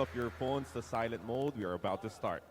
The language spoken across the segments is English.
of your phones to silent mode. We are about to start.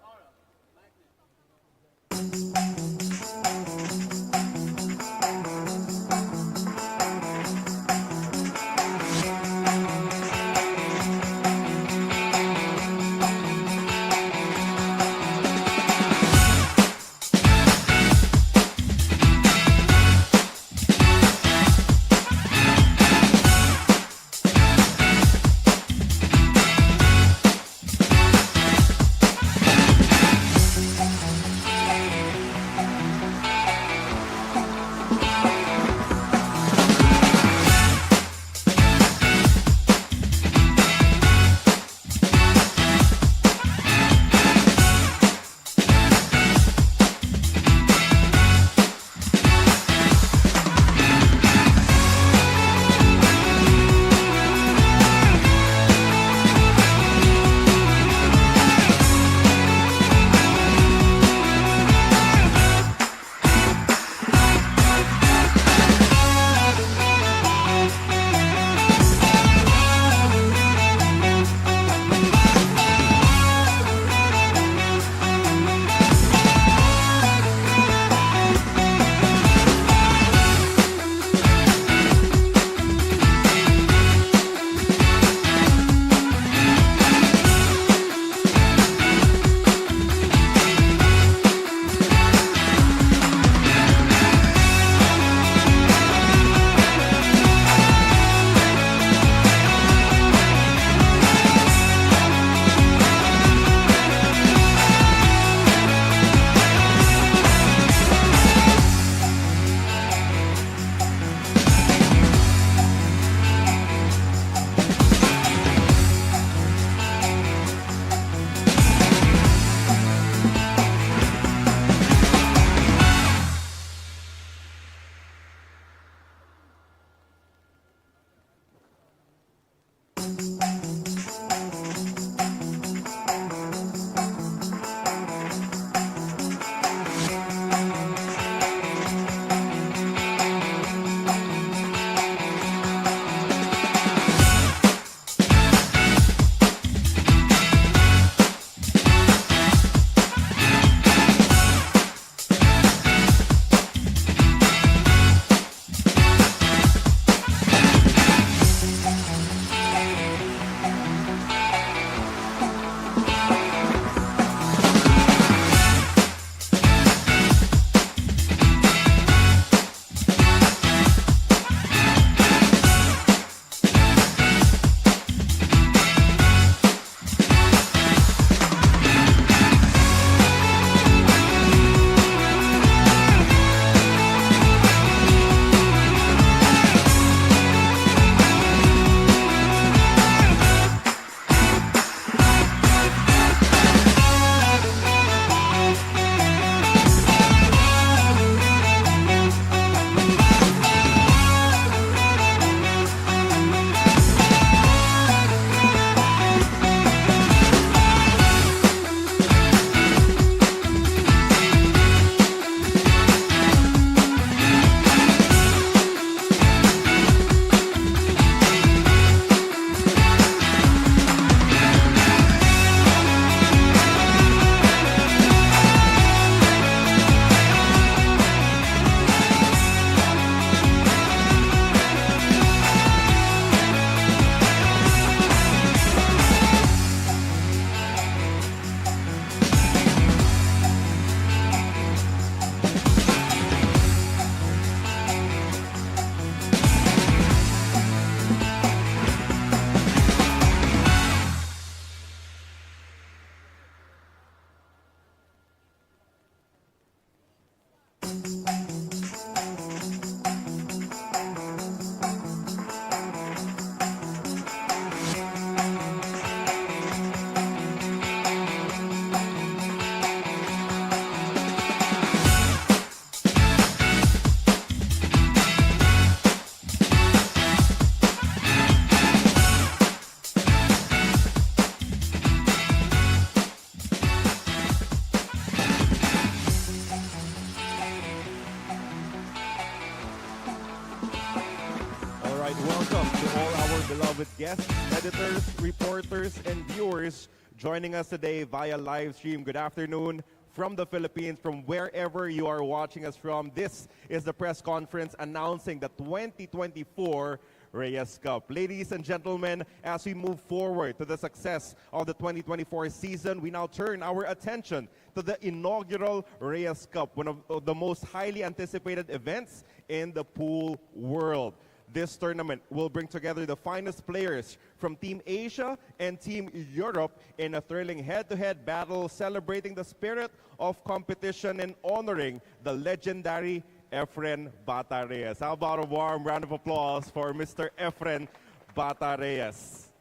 right, welcome to all our beloved guests, editors, reporters, and viewers joining us today via live stream. Good afternoon from the Philippines, from wherever you are watching us from. This is the press conference announcing the 2024 Reyes Cup. Ladies and gentlemen, as we move forward to the success of the 2024 season, we now turn our attention to the inaugural Reyes Cup, one of the most highly anticipated events in the pool world. This tournament will bring together the finest players from Team Asia and Team Europe in a thrilling head-to-head battle, celebrating the spirit of competition and honoring the legendary Efren Bata Reyes. How about a warm round of applause for Mr. Efren Bata Reyes?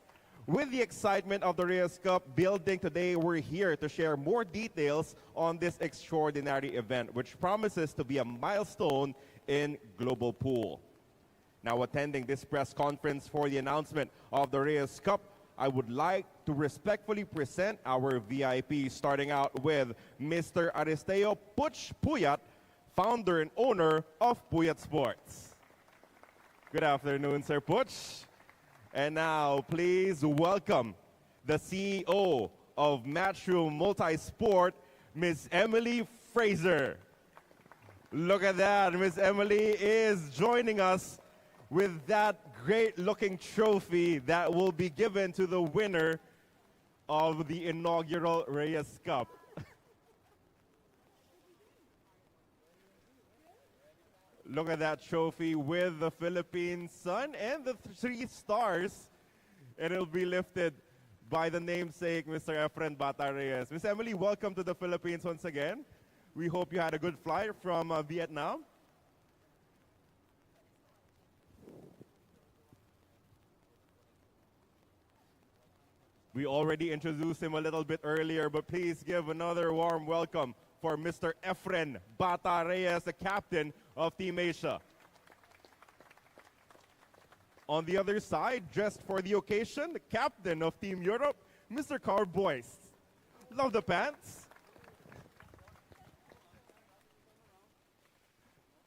With the excitement of the Reyes Cup building today, we're here to share more details on this extraordinary event, which promises to be a milestone in global pool. Now, attending this press conference for the announcement of the Reyes Cup, I would like to respectfully present our VIPs, starting out with Mr. Aristeo Puch Puyat, founder and owner of Puyat Sports. Good afternoon, Sir Puch. And now, please welcome the CEO of Matchroom Multisport, Ms. Emily Fraser. Look at that, Ms. Emily is joining us with that great-looking trophy that will be given to the winner of the inaugural Reyes Cup. Look at that trophy with the Philippine sun and the 3 stars. And it'll be lifted by the namesake, Mr. Efren Bata Reyes. Ms. Emily, welcome to the Philippines once again. We hope you had a good flight from Vietnam. We already introduced him a little bit earlier, but please give another warm welcome for Mr. Efren Bata Reyes, the captain of Team Asia. On the other side, dressed for the occasion, the captain of Team Europe, Mr. Carl Boyce. Love the pants.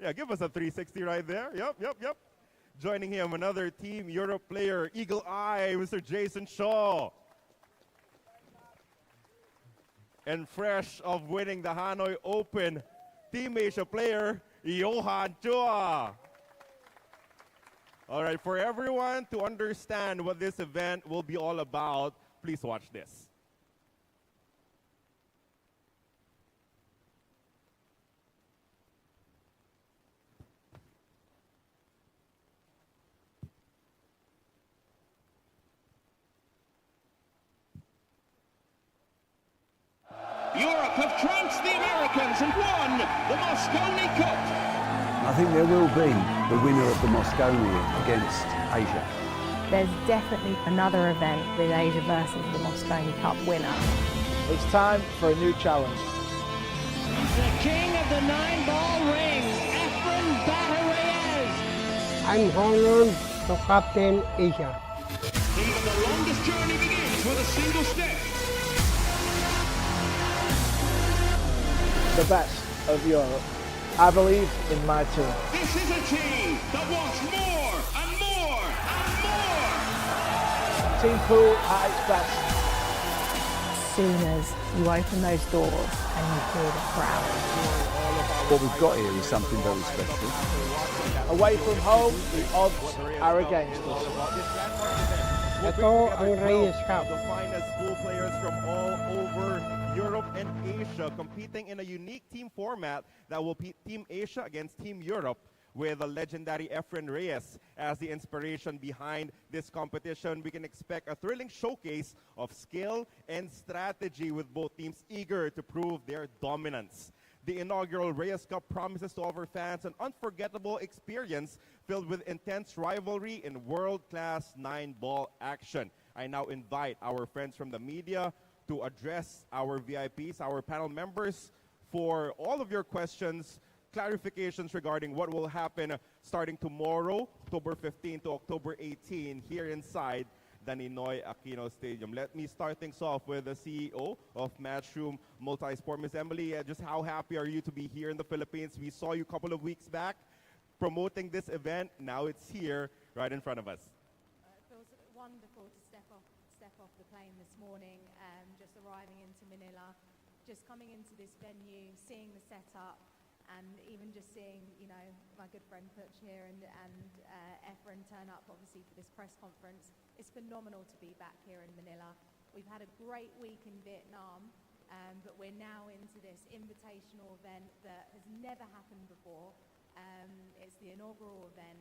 Yeah, give us a 360 right there. Yep. Joining him, another Team Europe player, Eagle Eye, Mr. Jason Shaw. And fresh of winning the Hanoi Open, Team Asia player, Johan Chua. All right, for everyone to understand what this event will be all about, please watch this. Europe have trounced the Americans and won the Moscone Cup. I think there will be the winner of the Moscone against Asia. There's definitely another event with Asia versus the Moscone Cup winner. It's time for a new challenge. The king of the 9-ball ring, Efren Bata Reyes. I'm honored to captain Asia. Even the longest journey begins with a single step. The best of Europe. I believe in my team. This is a team that wants more and more and more. Team Pool at its best. As soon as you open those doors and you hear the crowd. What we've got here is something very special. Away from home, the odds are against us. Ito ang Reyes Cup. The finest pool players from all over Europe and Asia competing in a unique team format that will pit Team Asia against Team Europe, with the legendary Efren Reyes as the inspiration behind this competition. We can expect a thrilling showcase of skill and strategy, with both teams eager to prove their dominance. The inaugural Reyes Cup promises to offer fans an unforgettable experience filled with intense rivalry and world-class 9-ball action. I now invite our friends from the media to address our VIPs, our panel members, for all of your questions, clarifications regarding what will happen starting tomorrow, October 15 to October 18, here inside the Ninoy Aquino Stadium. Let me start things off with the CEO of Matchroom Multisport, Ms. Emily. Just how happy are you to be here in the Philippines? We saw you a couple of weeks back promoting this event. Now it's here. right in front of us. It feels wonderful to step off the plane this morning, just arriving into Manila, just coming into this venue, seeing the setup, and even just seeing, my good friend Butch here and Efren turn up, obviously, for this press conference. It's phenomenal to be back here in Manila. We've had a great week in Vietnam, but we're now into this invitational event that has never happened before. It's the inaugural event.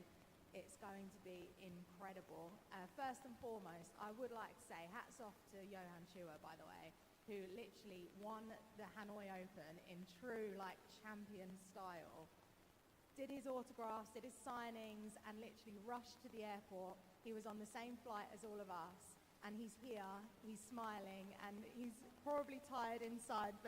It's going to be incredible. First and foremost, I would like to say hats off to Johan Chua, by the way, who literally won the Hanoi Open in true champion style. Did his autographs, did his signings, and literally rushed to the airport. He was on the same flight as all of us, and he's here, he's smiling, and he's probably tired inside,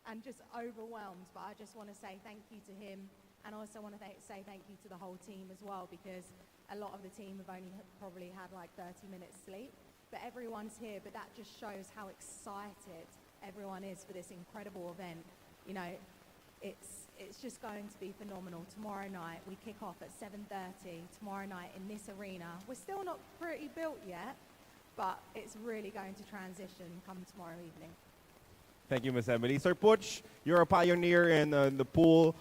and just overwhelmed. But I just want to say thank you to him. And I also want to say thank you to the whole team as well, because a lot of the team have only probably had 30 minutes sleep. But everyone's here, but that just shows how excited everyone is for this incredible event. It's just going to be phenomenal. Tomorrow night, we kick off at 7:30 tomorrow night in this arena. We're still not pretty built yet, but it's really going to transition come tomorrow evening. Thank you, Ms. Emily. Sir Puch, you're a pioneer in the pool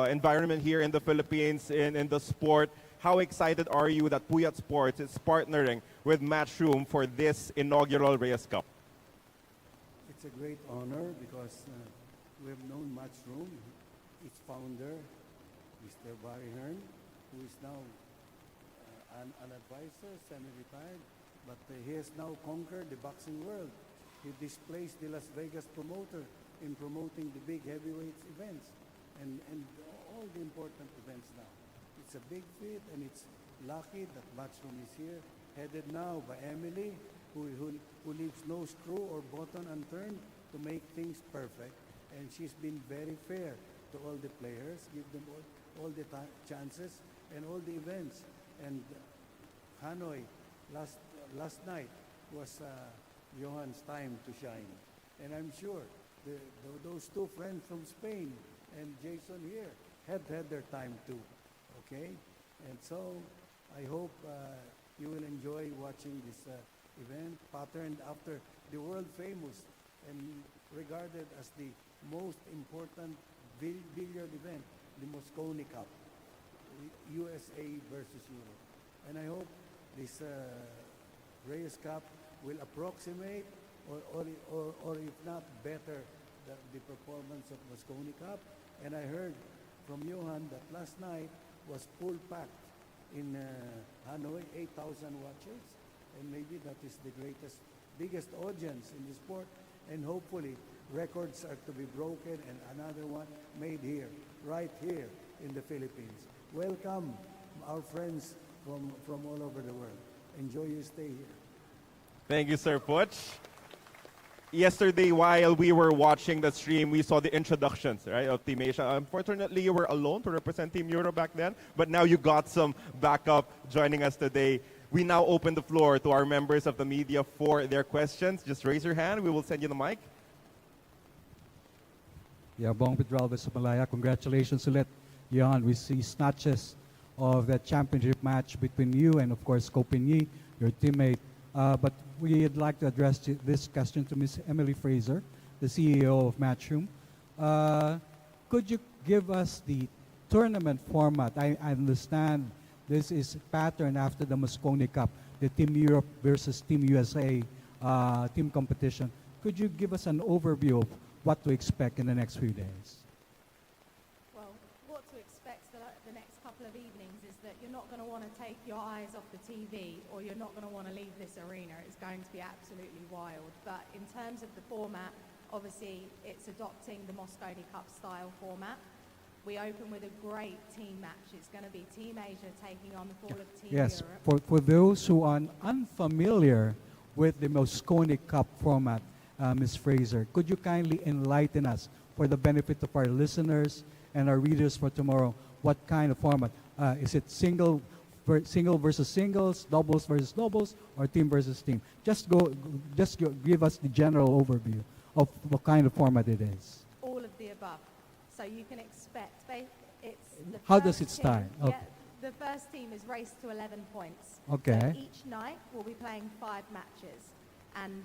environment here in the Philippines in the sport. How excited are you that Puyat Sports is partnering with Matchroom for this inaugural Reyes Cup? It's a great honor because we have known Matchroom, its founder, Mr. Barry Hearn, who is now an advisor, semi-retired, but he has now conquered the boxing world. He displaced the Las Vegas promoter in promoting the big heavyweights events and all the important events now. It's a big feat, and it's lucky that Matchroom is here, headed now by Emily, who leaves no screw or button unturned to make things perfect. And she's been very fair to all the players, give them all the chances and all the events. And Hanoi last night was Johan's time to shine. And I'm sure those two friends from Spain and Jason here have had their time too. Okay? And so I hope you will enjoy watching this event patterned after the world famous and regarded as the most important billiard event, the Moscone Cup, USA versus Europe. And I hope this Reyes Cup will approximate or if not better the performance of Moscone Cup. And I heard from Johan that last night was full packed in Hanoi, 8,000 watchers, and maybe that is the biggest audience in the sport, and hopefully records are to be broken and another one made here, right here in the Philippines. Welcome our friends from all over the world. Enjoy your stay here. Thank you, Sir Puch. Yesterday, while we were watching the stream, we saw the introductions, right, of Team Asia. Unfortunately, you were alone to represent Team Europe back then, but now you got some backup joining us today. We now open the floor to our members of the media for their questions. Just raise your hand. We will send you the mic. Yeah, Bong Pedralbes of Malaya. Congratulations ulit, Johan. We see snatches of that championship match between you and, of course, Kopinyi, your teammate. But we'd like to address this question to Ms. Emily Fraser, the CEO of Matchroom. Could you give us the tournament format? I understand this is patterned after the Moscone Cup, the Team Europe versus Team USA team competition. Could you give us an overview of what to expect in the next few days? Well, what to expect the next couple of evenings is that you're not going to want to take your eyes off the TV, or you're not going to want to leave this arena. It's going to be absolutely wild. But in terms of the format, obviously it's adopting the Moscone Cup style format. We open with a great team match. It's going to be Team Asia taking on the fall of Team Yes, Europe. for those who are unfamiliar with the Moscone Cup format, Ms. Fraser, could you kindly enlighten us, for the benefit of our listeners and our readers for tomorrow, what kind of format? Is it single versus singles, doubles versus doubles, or team versus team? Just give us the general overview of what kind of format it is. All of the above. So you can expect, it's the How does first it start? team- Okay. Yeah, The first team is raced to 11 points. Okay. So each night we'll be playing 5 matches, and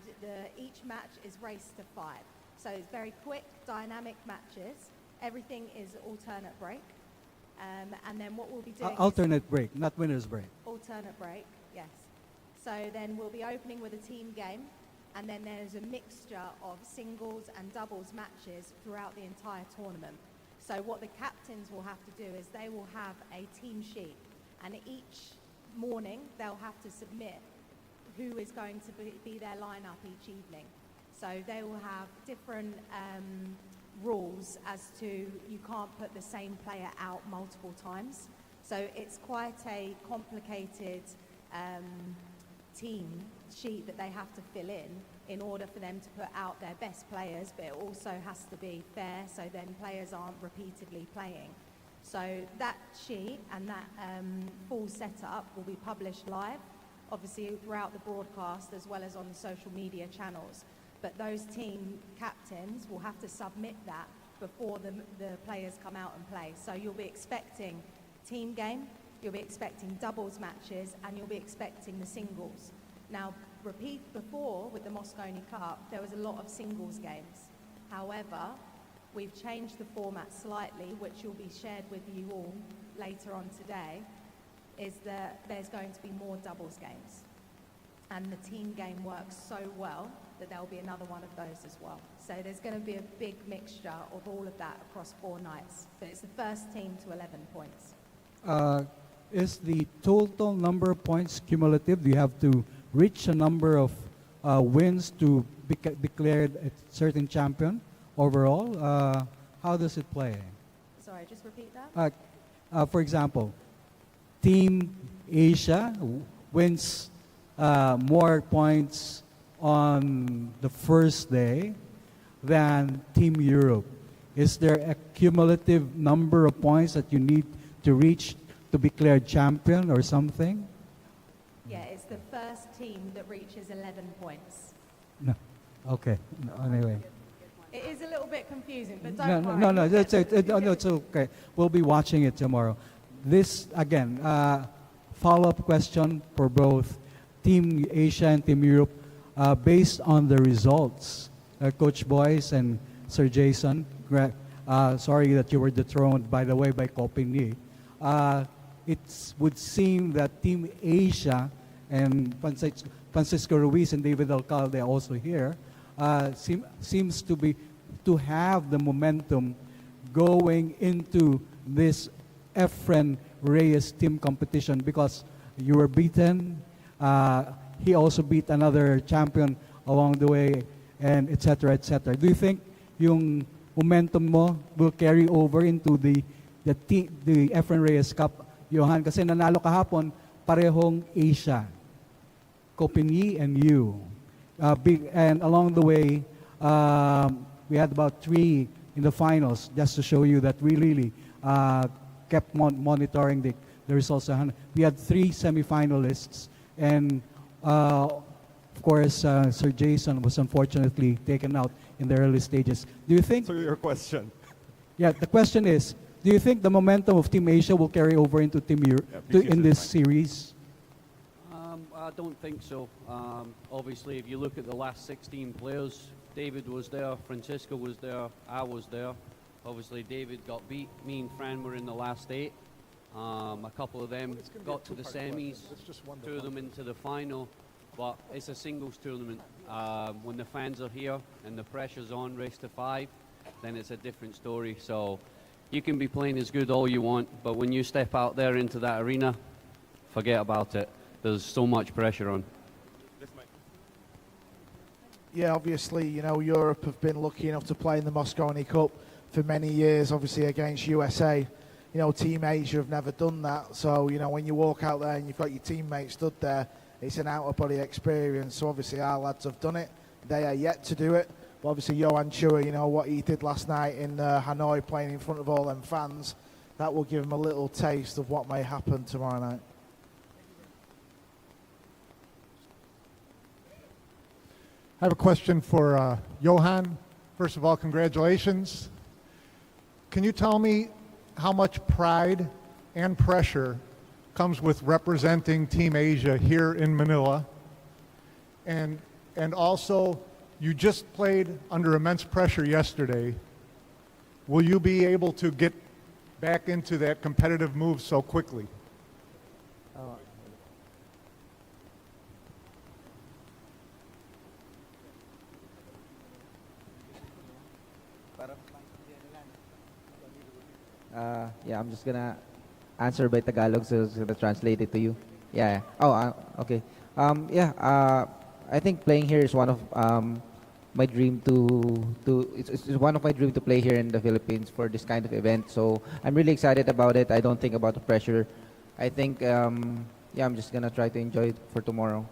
each match is raced to 5. So it's very quick, dynamic matches. Everything is alternate break. And then what we'll be doing Alternate break, not winner's break. alternate break, yes. So then we'll be opening with a team game, and then there's a mixture of singles and doubles matches throughout the entire tournament. So what the captains will have to do is they will have a team sheet, and each morning they'll have to submit who is going to be their lineup each evening. So they will have different rules as to you can't put the same player out multiple times. So it's quite a complicated team sheet that they have to fill in order for them to put out their best players, but it also has to be fair, so then players aren't repeatedly playing. So that sheet and that full setup will be published live, obviously throughout the broadcast as well as on the social media channels. But those team captains will have to submit that before the players come out and play. So you'll be expecting team game, you'll be expecting doubles matches, and you'll be expecting the singles. Now, repeat before with the Moscone Cup, there was a lot of singles games. However, we've changed the format slightly, which will be shared with you all later on today, is that there's going to be more doubles games. And the team game works so well that there'll be another one of those as well. So there's going to be a big mixture of all of that across 4 nights. But it's the first team to 11 points. Is the total number of points cumulative? Do you have to reach a number of wins to be declared a certain champion overall? How does it play? Sorry, just repeat that. For example, Team Asia wins more points on the first day than Team Europe. Is there a cumulative number of points that you need to reach to be declared champion or something? Yeah, it's the first team that reaches 11 points. No. Okay. No, anyway. It is a little bit confusing, but No, don't no, worry. no, no, it's okay. We'll be watching it tomorrow. This, again, follow-up question for both Team Asia and Team Europe. Based on the results, Coach Boyce and Sir Jason, sorry that you were dethroned, by the way, by Copenhagen. It would seem that Team Asia and Francisco Ruiz and David Alcalde also here seems to have the momentum going into this Efren Reyes team competition, because you were beaten. He also beat another champion along the way, and etc. etc. Do you think yung momentum mo will carry over into the Efren Reyes Cup, Johan? Kasi nanalo kahapon, parehong Asia, Copenhagen and you. And along the way, we had about 3 in the finals, just to show you that we really kept monitoring the results. We had 3 semifinalists, and of course, Sir Jason was unfortunately taken out in the early stages. Do you think? So your question. Yeah, the question is, do you think the momentum of Team Asia will carry over into Team Europe in this series? I don't think so. Obviously, if you look at the last 16 players, David was there, Francisco was there, I was there. Obviously, David got beat. Me and Fran were in the last 8. A couple of them got to the semis, 2 of them into the final. But it's a singles tournament. When the fans are here and the pressure's on, race to 5, then it's a different story. So you can be playing as good all you want, but when you step out there into that arena, forget about it. There's so much pressure on. Yeah, obviously, you know, Europe have been lucky enough to play in the Moscone Cup for many years, obviously against USA. You know, Team Asia have never done that. So, you know, when you walk out there and you've got your teammates stood there, it's an out-of-body experience. So, obviously, our lads have done it. They are yet to do it. But obviously, Johan Chua, you know, what he did last night in Hanoi, playing in front of all them fans, that will give him a little taste of what may happen tomorrow night. I have a question for Johan. First of all, congratulations. Can you tell me how much pride and pressure comes with representing Team Asia here in Manila. And also, you just played under immense pressure yesterday. Will you be able to get back into that competitive move so quickly? Yeah, I'm just gonna answer by Tagalog, so it's gonna translate it to you. Yeah. Oh, okay. I think playing here is one of my dream it's one of my dream to play here in the Philippines for this kind of event. So I'm really excited about it. I don't think about the pressure. I think I'm just gonna try to enjoy it for tomorrow.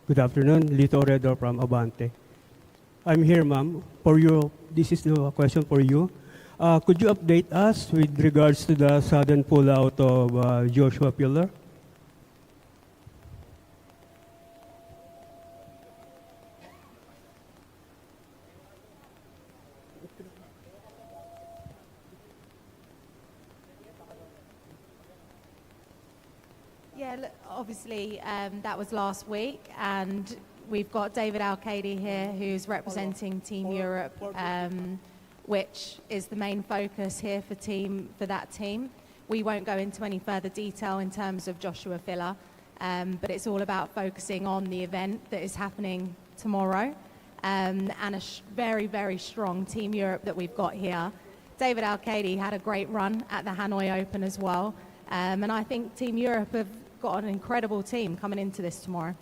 Good afternoon, Lito Redor from Abante. I'm here, ma'am. For you, this is the question for you. Could you update us with regards to the sudden pullout of Joshua Pillar? Yeah, look, obviously that was last week, and we've got David Al-Kaidi here, who's representing Team Europe, which is the main focus here for that team. We won't go into any further detail in terms of Joshua Filler, but it's all about focusing on the event that is happening tomorrow, and a very, very strong Team Europe that we've got here. David Al-Kaidi had a great run at the Hanoi Open as well, and I think Team Europe have got an incredible team coming into this tomorrow.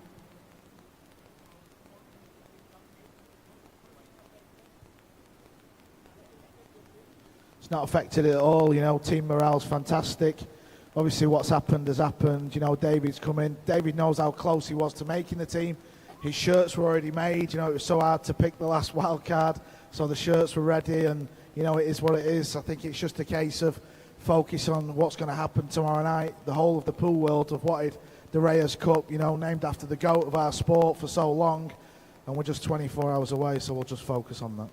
It's not affected at all. Team morale's fantastic. Obviously, what's happened has happened. David's come in. David knows how close he was to making the team. His shirts were already made. It was so hard to pick the last wild card, so the shirts were ready, and it is what it is. I think it's just a case of focus on what's going to happen tomorrow night. The whole of the pool world have wanted the Reyes Cup, named after the GOAT of our sport for so long, and we're just 24 hours away, so we'll just focus on that.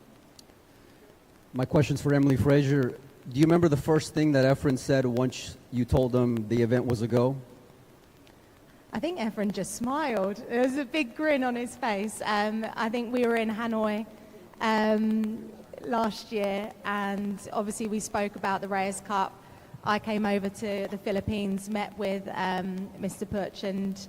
My question's for Emily Frazier. Do you remember the first thing that Efren said once you told him the event was a go? I think Efren just smiled. There was a big grin on his face. I think we were in Hanoi last year, and obviously we spoke about the Reyes Cup. I came over to the Philippines, met with Mr. Putsch, and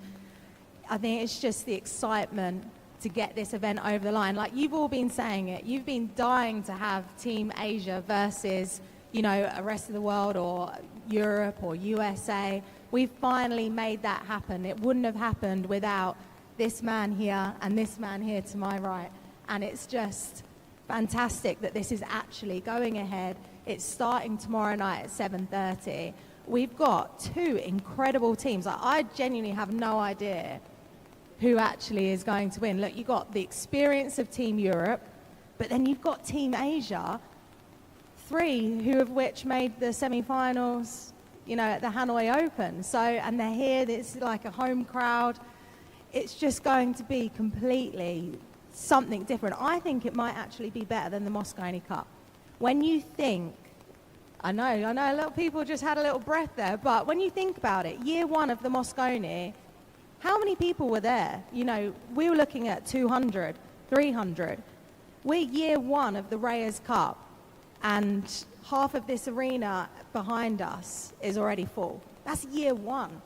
I think it's just the excitement to get this event over the line. Like you've all been saying it, you've been dying to have Team Asia versus, the rest of the world or Europe or USA. We've finally made that happen. It wouldn't have happened without this man here and this man here to my right. And it's just fantastic that this is actually going ahead. It's starting tomorrow night at 7:30. We've got two incredible teams. I genuinely have no idea who actually is going to win. Look, you've got the experience of Team Europe, but then you've got Team Asia, three of which made the semi-finals, at the Hanoi Open. So, and they're here, it's like a home crowd. It's just going to be completely something different. I think it might actually be better than the Moscone Cup. When you think, I know a lot of people just had a little breath there, but when you think about it, year one of the Moscone, how many people were there? We were looking at 200, 300. We're year one of the Reyes Cup, and half of this arena behind us is already full. That's year one.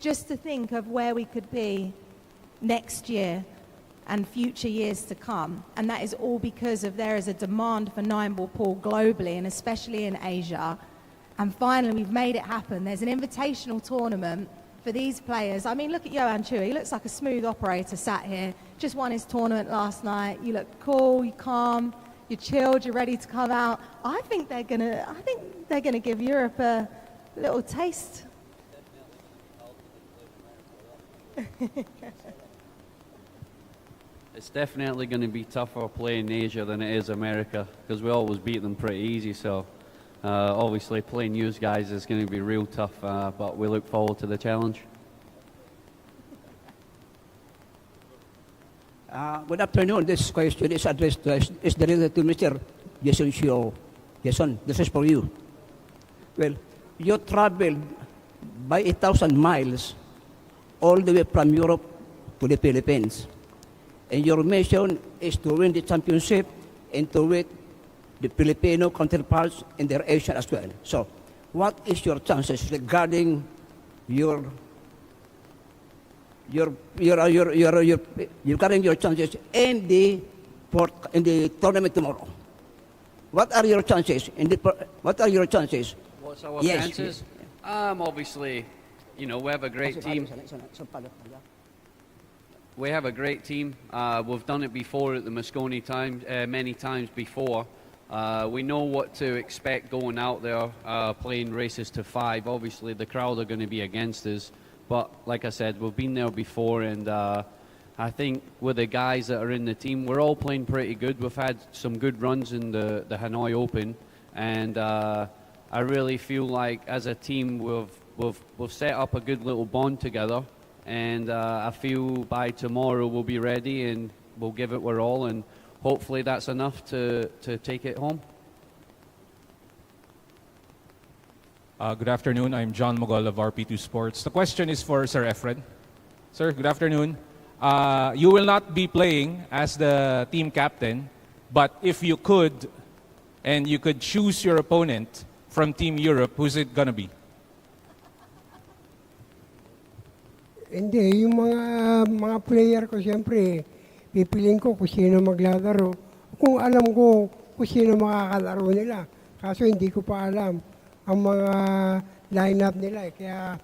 Just to think of where we could be next year and future years to come. And that is all because there is a demand for 9-ball pool globally, and especially in Asia. And finally, we've made it happen. There's an invitational tournament for these players. I mean, look at Johan Chua. He looks like a smooth operator sat here. Just won his tournament last night. You look cool, you're calm, you're chilled, you're ready to come out. I think they're gonna give Europe a little taste. It's definitely going to be tougher playing Asia than it is America, because we always beat them pretty easy. So obviously playing you guys is going to be real tough, but we look forward to the challenge. Good afternoon. This question is addressed to Mr. Jason Shio. Jason, this is for you. Well, you traveled by 1,000 miles all the way from Europe to the Philippines. And your mission is to win the championship and to win the Filipino counterparts in their Asia as well. So, what is your chances regarding regarding your chances in the tournament tomorrow? What are your chances? What are your chances? What's our Yes, chances? Obviously, we have a great team. We have a great team. We've done it before at the Moscone many times before. We know what to expect going out there, playing races to 5. Obviously, the crowd are going to be against us. But like I said, we've been there before, and I think with the guys that are in the team, we're all playing pretty good. We've had some good runs in the Hanoi Open, and I really feel like as a team we've set up a good little bond together, and I feel by tomorrow we'll be ready and we'll give it our all, and hopefully that's enough to take it home. Good afternoon. I'm John Mogol of RP2 Sports. The question is for Sir Efren. Sir, good afternoon. You will not be playing as the team captain, but if you could, and you could choose your opponent from Team Europe, who's it gonna be? Hindi, yung mga player ko siyempre, pipiliin ko kung sino maglalaro. Kung alam ko kung sino makakalaro nila. Kaso hindi ko pa alam ang mga lineup nila. Kaya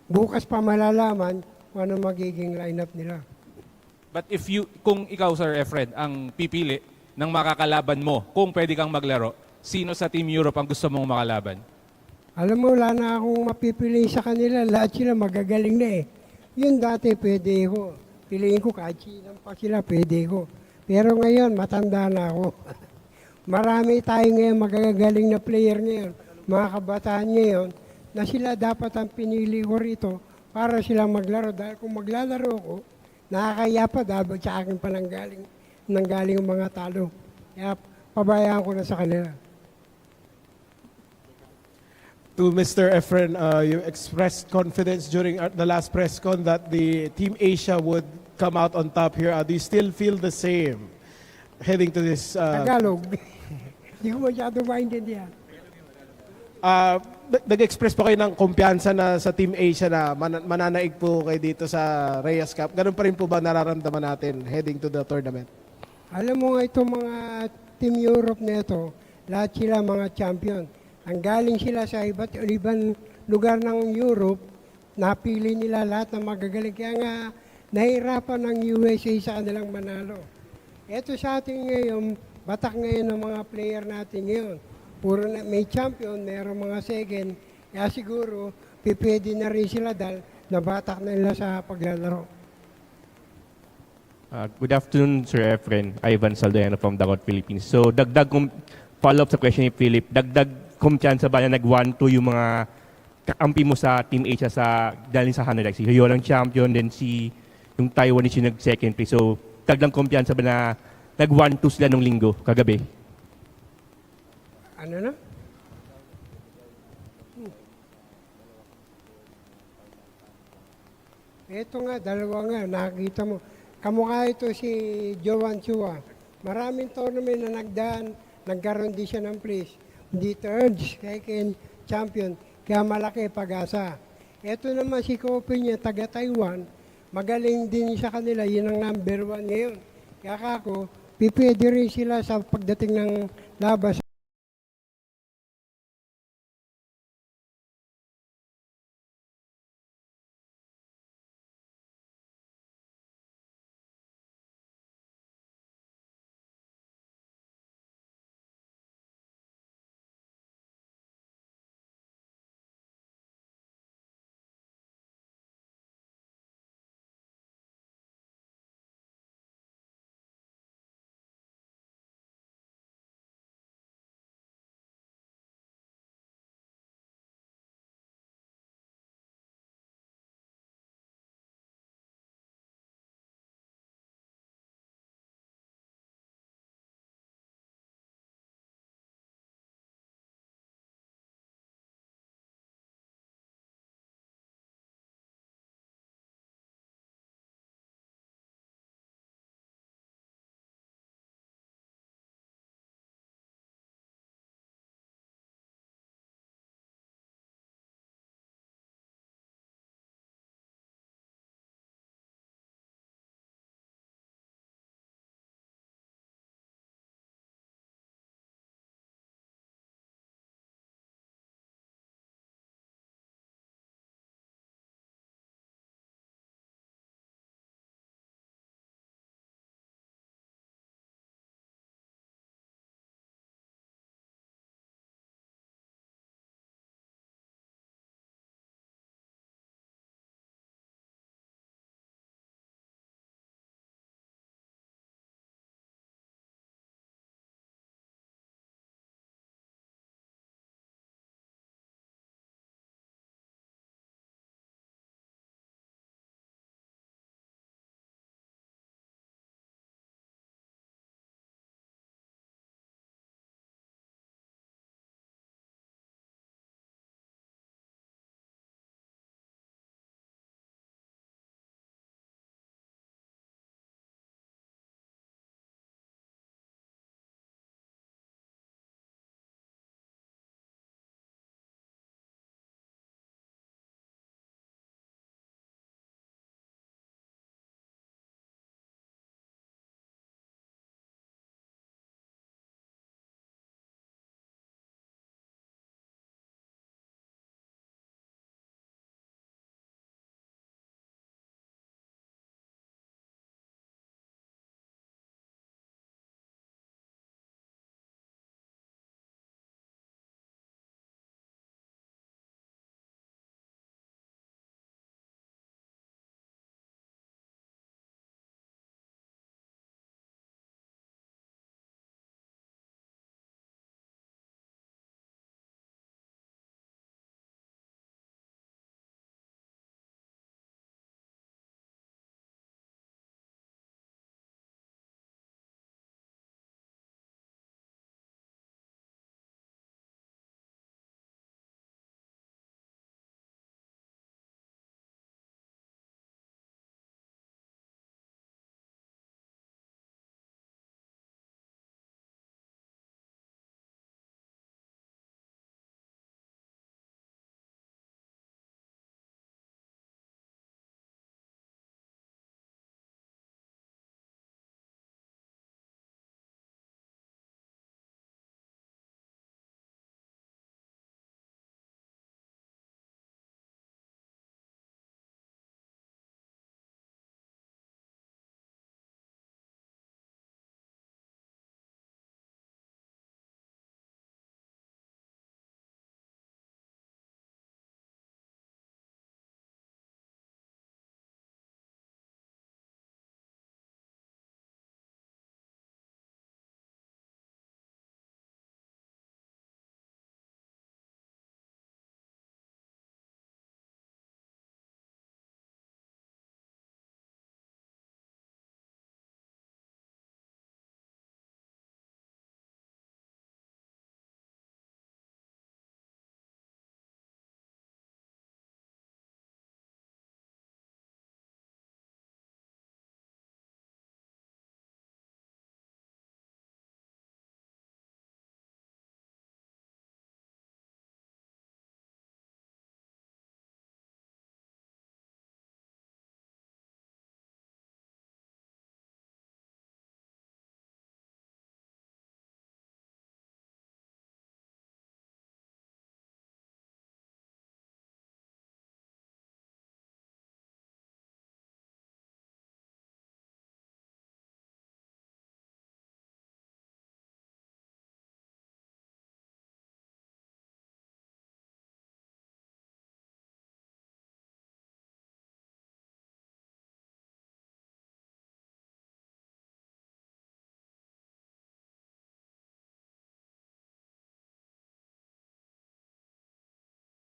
bukas pa malalaman kung ano magiging lineup nila. But kung ikaw, Sir Efren, ang pipili ng makakalaban mo, kung pwede kang maglaro, sino sa Team Europe ang gusto mong makalaban? Alam mo, wala na akong mapipili sa kanila. Lahat sila magagaling na eh. Yun dati pwede ko. Piliin ko kahit sino pa sila, pwede ko. Pero ngayon, matanda na ako. Marami tayo ngayon magagaling na player ngayon, mga kabataan ngayon, na sila dapat ang pinili ko rito para sila maglaro. Dahil kung maglalaro ko, nakakaya pa dapat sa akin pa nanggaling ang mga talo. Kaya pabayaan ko na sa kanila. To Mr. Efren, you expressed confidence during the last press con that the Team Asia would come out on top here. Do you still feel the same heading to this? Tagalog. Hindi ko masyado maintindihan. Nag-express po kayo ng kumpiyansa na sa Team Asia na mananaig po kayo dito sa Reyes Cup. Ganun pa rin po ba nararamdaman natin heading to the tournament? Alam mo nga itong mga Team Europe na ito, lahat sila mga champion. Ang galing sila sa iba't ibang lugar ng Europe, napili nila lahat ng magagaling. Kaya nga, nahirapan ng USA sa kanilang manalo. Ito sa ating ngayon, batak ngayon ng mga player natin ngayon. Puro na, may champion, mayroong mga second. Kaya siguro, pipwede na rin sila dahil nabatak na nila sa paglalaro. Good afternoon, Sir Efren. Ivan Saldoyano from Dagot, Philippines. So, follow-up sa question ni Philip, dagdag kumpiyansa ba na nag-1-2 yung mga kakampi mo sa Team Asia dahil sa Hanoi, like si Hyolang champion, then yung Taiwanese yung nag-second place. So, dagdag kumpiyansa ba na nag-1-2 sila nung linggo, kagabi? Ano na? Ito nga, dalawa nga, nakikita mo. Kamukha ito si Joan Chua. Maraming tournament na nagdaan, nagkaroon din siya ng place. Hindi third, second, champion. Kaya malaki pag-asa. Ito naman si Kopi niya, taga Taiwan. Magaling din sa kanila, yun ang number 1 ngayon. Kaya ako, pipwede rin sila sa pagdating ng labas.